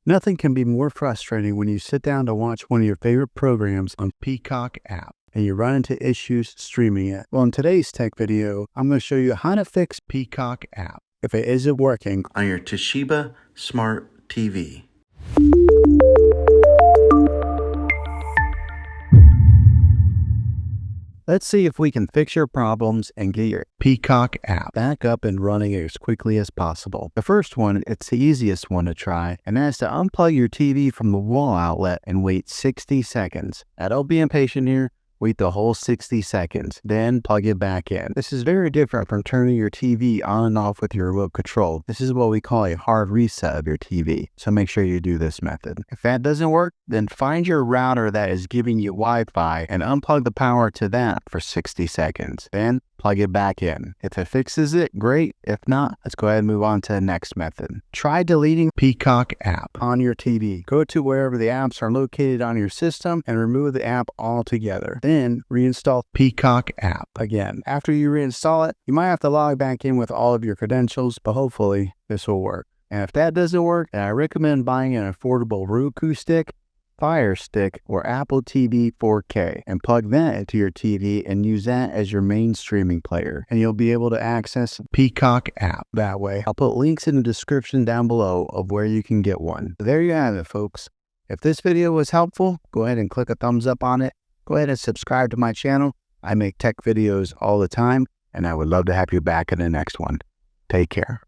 Nothing can be more frustrating when you sit down to watch one of your favorite programs on Peacock App and you run into issues streaming it. Well, in today's tech video, I'm going to show you how to fix Peacock App if it isn't working on your Toshiba Smart TV. Let's see if we can fix your problems and get your Peacock App back up and running as quickly as possible. The first one, it's the easiest one to try, and that's to unplug your TV from the wall outlet and wait 60 seconds. Now, don't be impatient here. Wait the whole 60 seconds, then plug it back in. This is very different from turning your TV on and off with your remote control. This is what we call a hard reset of your TV, so make sure you do this method. If that doesn't work, then find your router that is giving you Wi-Fi and unplug the power to that for 60 seconds. Then plug it back in. If it fixes it, great. If not, let's go ahead and move on to the next method. Try deleting Peacock App on your TV. Go to wherever the apps are located on your system and remove the app altogether. Then reinstall Peacock App again. After you reinstall it, you might have to log back in with all of your credentials, but hopefully this will work. And if that doesn't work, then I recommend buying an affordable Roku stick, Fire Stick, or Apple TV 4K and plug that into your TV and use that as your main streaming player, and you'll be able to access Peacock App that way. I'll put links in the description down below of where you can get one. There you have it, folks. If this video was helpful, go ahead and click a thumbs up on it. Go ahead and subscribe to my channel. I make tech videos all the time, and I would love to have you back in the next one. Take care.